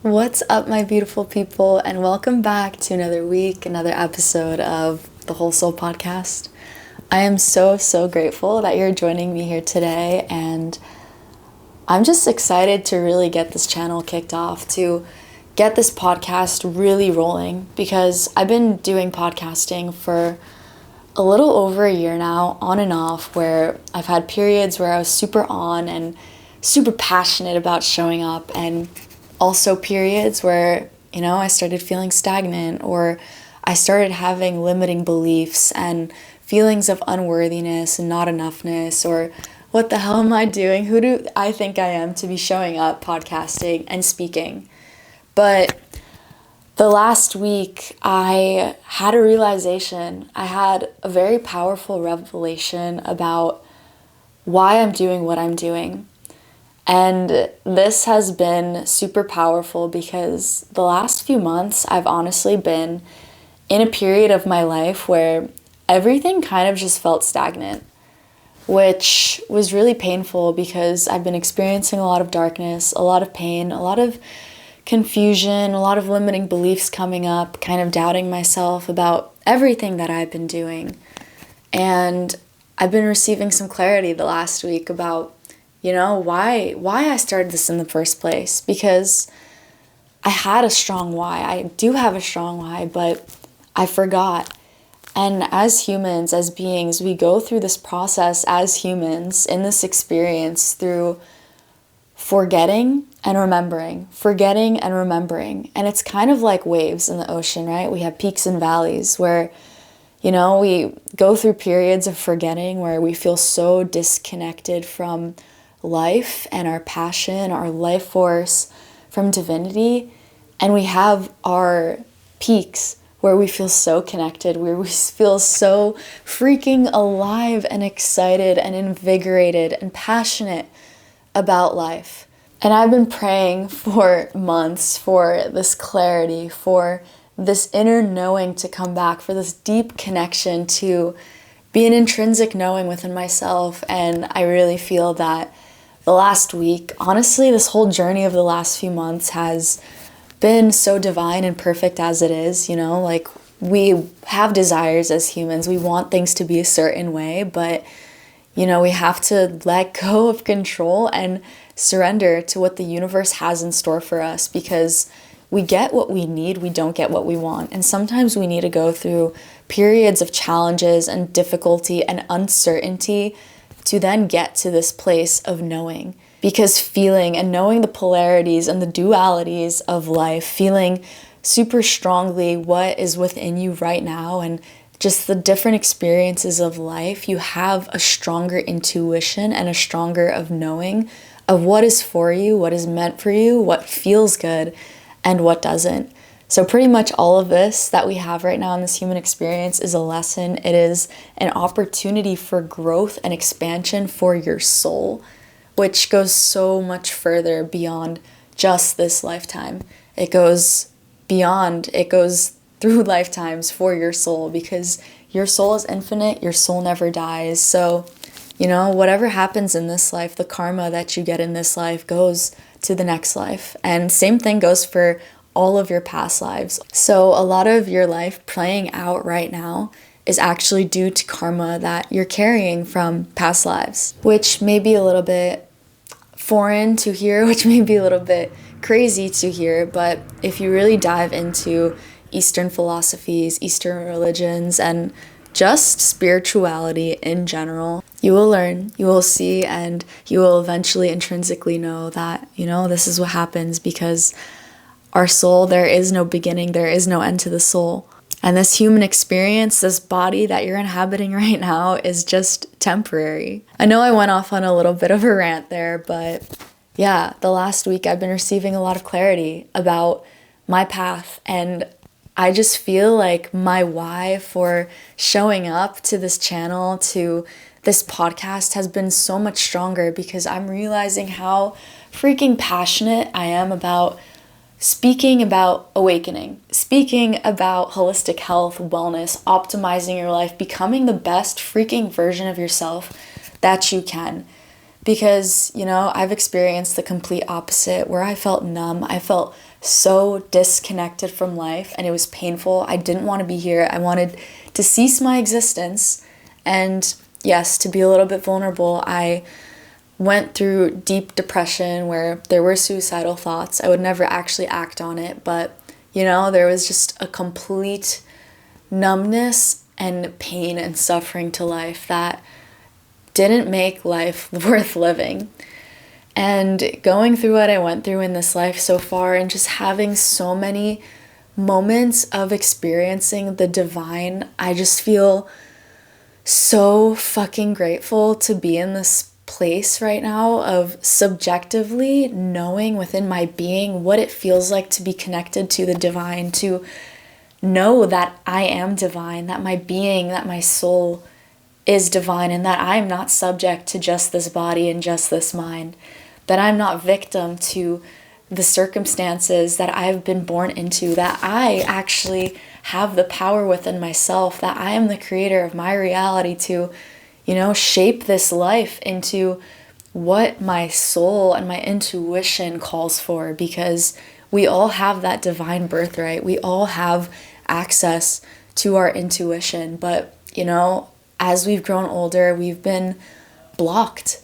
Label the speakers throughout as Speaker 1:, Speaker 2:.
Speaker 1: What's up, my beautiful people, and welcome back to another week, another episode of the Whole Soul Podcast. I am so grateful that you're joining me here today, and I'm just excited to really get this channel kicked off, to get this podcast really rolling, because I've been doing podcasting for a little over a year now, on and off, where I've had periods where I was super on and super passionate about showing up, and also periods where, I started feeling stagnant, or I started having limiting beliefs and feelings of unworthiness and not enoughness, or what the hell am I doing? Who do I think I am to be showing up, podcasting, and speaking? But the last week, I had a realization. I had a very powerful revelation about why I'm doing what I'm doing. And this has been super powerful because the last few months I've honestly been in a period of my life where everything kind of just felt stagnant, which was really painful because I've been experiencing a lot of darkness, a lot of pain, a lot of confusion, a lot of limiting beliefs coming up, kind of doubting myself about everything that I've been doing. And I've been receiving some clarity the last week about why I started this in the first place, because I had a strong why. I do have a strong why, but I forgot. And as humans, as beings, we go through this process as humans in this experience through forgetting and remembering. And it's kind of like waves in the ocean, right? We have peaks and valleys where we go through periods of forgetting where we feel so disconnected from life and our passion, our life force, from divinity. And we have our peaks where we feel so connected, where we feel so freaking alive and excited and invigorated and passionate about life. And I've been praying for months for this clarity, for this inner knowing to come back, for this deep connection to be an intrinsic knowing within myself. And I really feel that the last week, honestly, this whole journey of the last few months has been so divine and perfect as it is. Like, we have desires as humans. We want things to be a certain way, but we have to let go of control and surrender to what the universe has in store for us, because we get what we need, we don't get what we want. And sometimes we need to go through periods of challenges and difficulty and uncertainty to then get to this place of knowing. Because feeling and knowing the polarities and the dualities of life, feeling super strongly what is within you right now and just the different experiences of life, you have a stronger intuition and a stronger of knowing of what is for you, what is meant for you, what feels good, and what doesn't. So pretty much all of this that we have right now in this human experience is a lesson. It is an opportunity for growth and expansion for your soul, which goes so much further beyond just this lifetime. It goes beyond, it goes through lifetimes for your soul, because your soul is infinite, your soul never dies. So, whatever happens in this life, the karma that you get in this life goes to the next life. And same thing goes for all of your past lives. So a lot of your life playing out right now is actually due to karma that you're carrying from past lives, which may be a little bit foreign to hear, which may be a little bit crazy to hear, but if you really dive into Eastern philosophies, Eastern religions, and just spirituality in general, you will learn, you will see, and you will eventually intrinsically know that, this is what happens, because our soul, there is no beginning, there is no end to the soul. And this human experience, this body that you're inhabiting right now, is just temporary. I know I went off on a little bit of a rant there, but yeah, the last week I've been receiving a lot of clarity about my path, and I just feel like my why for showing up to this channel, to this podcast, has been so much stronger, because I'm realizing how freaking passionate I am about speaking about awakening, speaking about holistic health, wellness, optimizing your life, becoming the best freaking version of yourself that you can. Because, I've experienced the complete opposite where I felt numb. I felt so disconnected from life and it was painful. I didn't want to be here. I wanted to cease my existence. And yes, to be a little bit vulnerable, I went through deep depression where there were suicidal thoughts. I would never actually act on it, but, there was just a complete numbness and pain and suffering to life that didn't make life worth living. And going through what I went through in this life so far and just having so many moments of experiencing the divine, I just feel so fucking grateful to be in this place right now of subjectively knowing within my being what it feels like to be connected to the divine, to know that I am divine, that my being, that my soul is divine, and that I'm not subject to just this body and just this mind, that I'm not victim to the circumstances that I've been born into, that I actually have the power within myself, that I am the creator of my reality to, shape this life into what my soul and my intuition calls for, because we all have that divine birthright. We all have access to our intuition, but, as we've grown older, we've been blocked.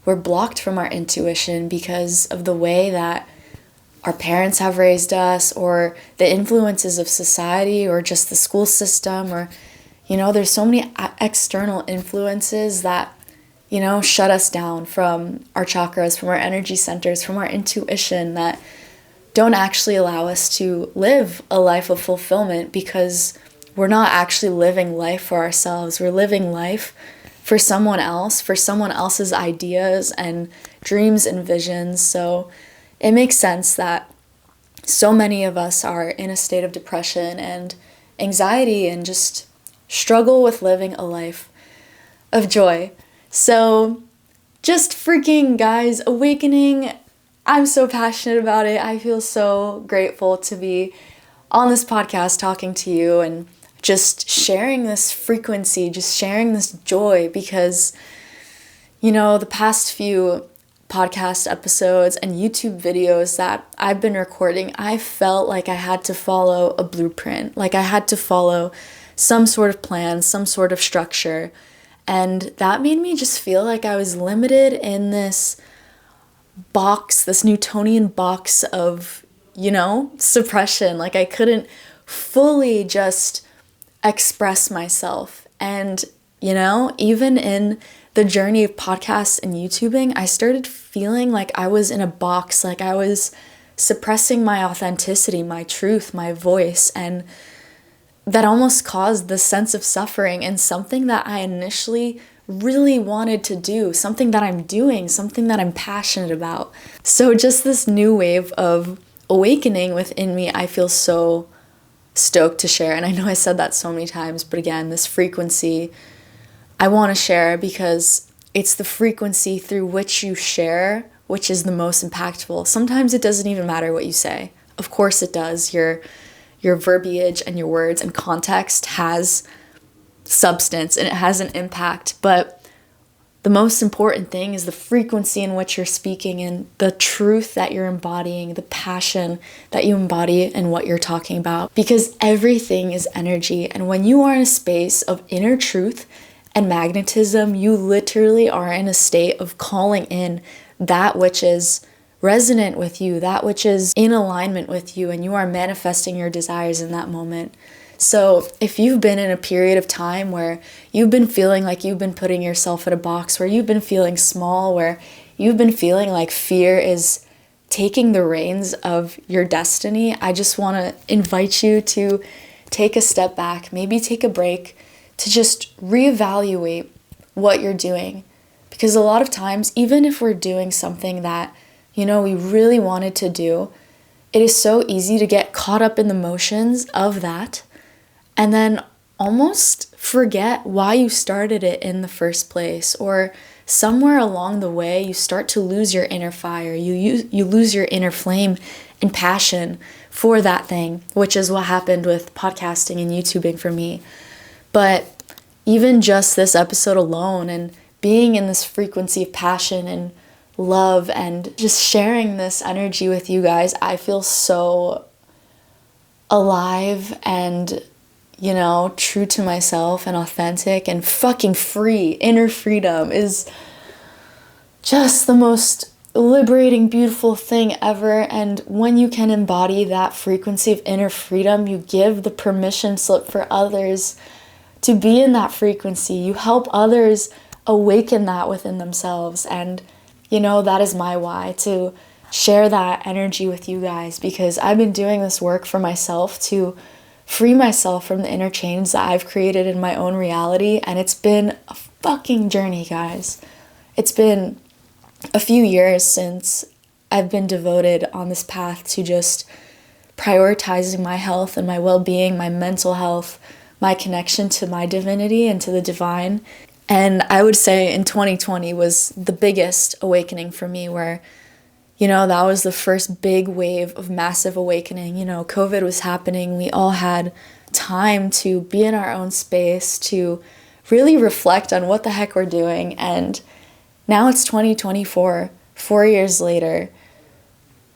Speaker 1: We're blocked from our intuition because of the way that our parents have raised us, or the influences of society, or just the school system, or, there's so many external influences that, shut us down from our chakras, from our energy centers, from our intuition, that don't actually allow us to live a life of fulfillment, because we're not actually living life for ourselves. We're living life for someone else, for someone else's ideas and dreams and visions. So it makes sense that so many of us are in a state of depression and anxiety and just struggle with living a life of joy. So just freaking, guys, awakening. I'm so passionate about it. I feel so grateful to be on this podcast talking to you and just sharing this frequency, just sharing this joy, because, the past few podcast episodes and YouTube videos that I've been recording, I felt like I had to follow a blueprint, like I had to follow some sort of plan, some sort of structure. And that made me just feel like I was limited in this box, this Newtonian box of, suppression. Like I couldn't fully just express myself. And, even in the journey of podcasts and YouTubing, I started feeling like I was in a box, like I was suppressing my authenticity, my truth, my voice, and that almost caused this sense of suffering in something that I initially really wanted to do, something that I'm doing, something that I'm passionate about. So just this new wave of awakening within me, I feel so stoked to share. And I know I said that so many times, but again, this frequency I want to share because it's the frequency through which you share which is the most impactful. Sometimes it doesn't even matter what you say. Of course it does. Your verbiage and your words and context has substance and it has an impact, but the most important thing is the frequency in which you're speaking and the truth that you're embodying, the passion that you embody in what you're talking about. Because everything is energy. And when you are in a space of inner truth and magnetism, you literally are in a state of calling in that which is resonant with you, that which is in alignment with you, and you are manifesting your desires in that moment. So if you've been in a period of time where you've been feeling like you've been putting yourself in a box, where you've been feeling small, where you've been feeling like fear is taking the reins of your destiny, I just want to invite you to take a step back, maybe take a break, to just reevaluate what you're doing. Because a lot of times, even if we're doing something that, we really wanted to do, it is so easy to get caught up in the motions of that and then almost forget why you started it in the first place. Or somewhere along the way, you start to lose your inner fire. You lose your inner flame and passion for that thing, which is what happened with podcasting and YouTubing for me. But even just this episode alone and being in this frequency of passion and love and just sharing this energy with you guys, I feel so alive and, true to myself and authentic and fucking free. Inner freedom is just the most liberating, beautiful thing ever. And when you can embody that frequency of inner freedom, you give the permission slip for others to be in that frequency. You help others awaken that within themselves. And, that is my why, to share that energy with you guys, because I've been doing this work for myself to free myself from the inner chains that I've created in my own reality. And it's been a fucking journey, guys. It's been a few years since I've been devoted on this path to just prioritizing my health and my well-being, my mental health, my connection to my divinity and to the divine. And I would say in 2020 was the biggest awakening for me, where, that was the first big wave of massive awakening. COVID was happening. We all had time to be in our own space, to really reflect on what the heck we're doing. And now it's 2024, 4 years later.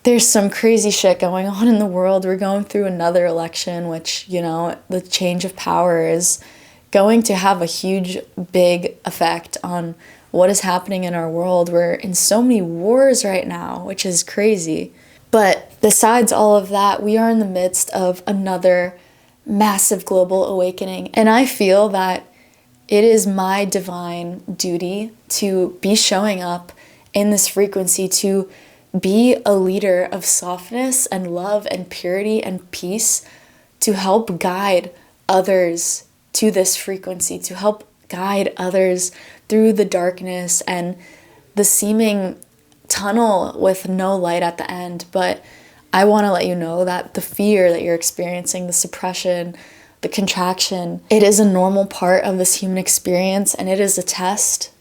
Speaker 1: There's some crazy shit going on in the world. We're going through another election, which, the change of power is going to have a huge, big effect on what is happening in our world. We're in so many wars right now, which is crazy. But besides all of that, we are in the midst of another massive global awakening. And I feel that it is my divine duty to be showing up in this frequency, to be a leader of softness and love and purity and peace, to help guide others to this frequency, to help guide others through the darkness and the seeming tunnel with no light at the end. But I want to let you know that the fear that you're experiencing, the suppression, the contraction, it is a normal part of this human experience, and it is a test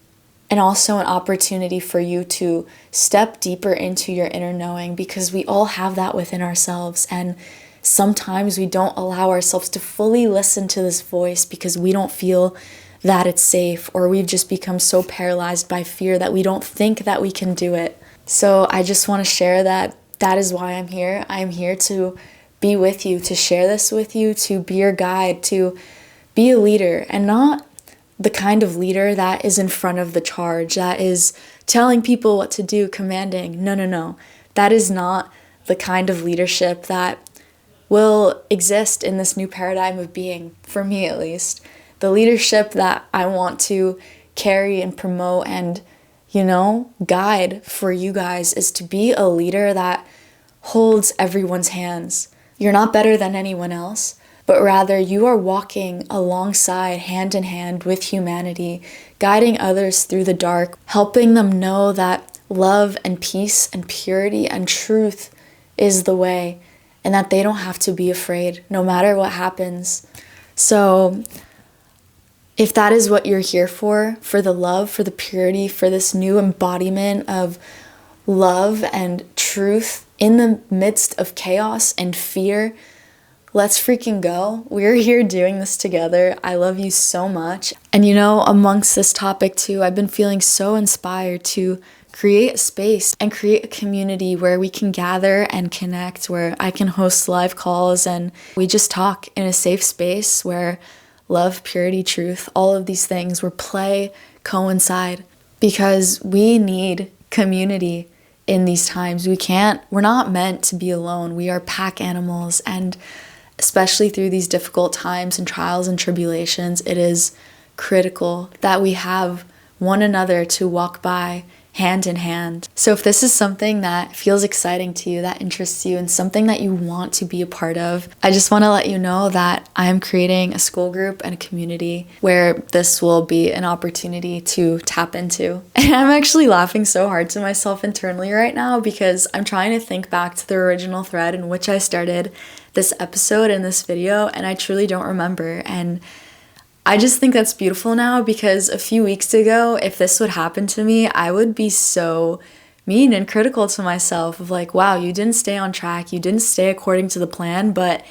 Speaker 1: and also an opportunity for you to step deeper into your inner knowing, because we all have that within ourselves. And sometimes we don't allow ourselves to fully listen to this voice because we don't feel that it's safe, or we've just become so paralyzed by fear that we don't think that we can do it. So I just want to share that is why I'm here. I'm here to be with you, to share this with you, to be your guide, to be a leader, and not the kind of leader that is in front of the charge, that is telling people what to do, commanding. No. That is not the kind of leadership that will exist in this new paradigm of being, for me at least. The leadership that I want to carry and promote and, guide for you guys is to be a leader that holds everyone's hands. You're not better than anyone else, but rather you are walking alongside, hand in hand with humanity, guiding others through the dark, helping them know that love and peace and purity and truth is the way, and that they don't have to be afraid no matter what happens. So if that is what you're here for the love, for the purity, for this new embodiment of love and truth in the midst of chaos and fear, let's freaking go. We're here doing this together. I love you so much. And amongst this topic too, I've been feeling so inspired to create a space and create a community where we can gather and connect, where I can host live calls and we just talk in a safe space where love, purity, truth, all of these things, where play coincide, because we need community in these times. We're not meant to be alone. We are pack animals, and especially through these difficult times and trials and tribulations, it is critical that we have one another to walk by hand in hand. So if this is something that feels exciting to you, that interests you, and something that you want to be a part of, I just want to let you know that I'm creating a school group and a community where this will be an opportunity to tap into. And I'm actually laughing so hard to myself internally right now, because I'm trying to think back to the original thread in which I started this episode and this video, and I truly don't remember. And I just think that's beautiful now, because a few weeks ago, if this would happen to me, I would be so mean and critical to myself of like, wow, you didn't stay on track, you didn't stay according to the plan. But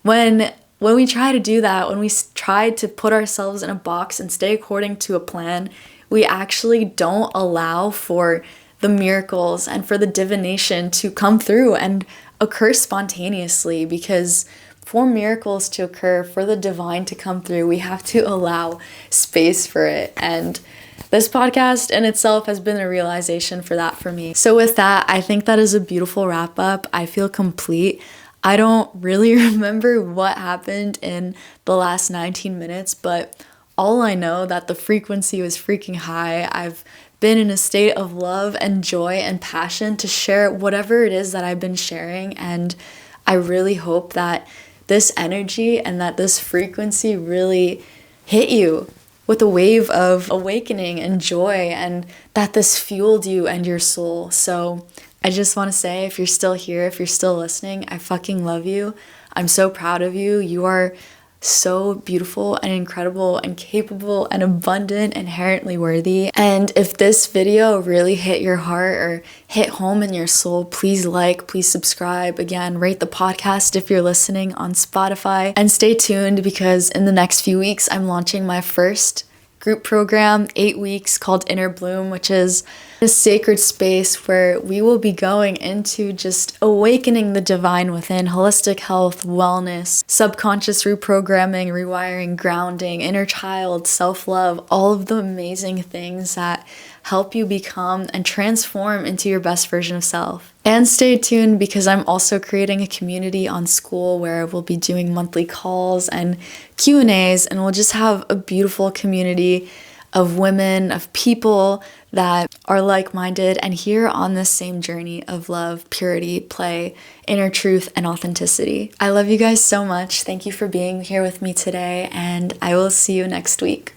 Speaker 1: when we try to do that, when we try to put ourselves in a box and stay according to a plan, we actually don't allow for the miracles and for the divination to come through and occur spontaneously, because for miracles to occur, for the divine to come through, we have to allow space for it. And this podcast in itself has been a realization for that for me. So with that, I think that is a beautiful wrap up. I feel complete. I don't really remember what happened in the last 19 minutes, but all I know that the frequency was freaking high. I've been in a state of love and joy and passion to share whatever it is that I've been sharing, and I really hope that this energy and that this frequency really hit you with a wave of awakening and joy, and that this fueled you and your soul. So I just want to say, if you're still here, if you're still listening, I fucking love you. I'm so proud of you. You are so beautiful and incredible and capable and abundant, inherently worthy. And if this video really hit your heart or hit home in your soul, please like, please subscribe. Again, rate the podcast if you're listening on Spotify, and stay tuned, because in the next few weeks I'm launching my first group program, 8 weeks, called Inner Bloom, which is a sacred space where we will be going into just awakening the divine within, holistic health, wellness, subconscious reprogramming, rewiring, grounding, inner child, self-love, all of the amazing things that help you become and transform into your best version of self. And stay tuned, because I'm also creating a community on School where we'll be doing monthly calls and Q&As, and we'll just have a beautiful community of women, of people that are like-minded and here on this same journey of love, purity, play, inner truth, and authenticity. I love you guys so much. Thank you for being here with me today, and I will see you next week.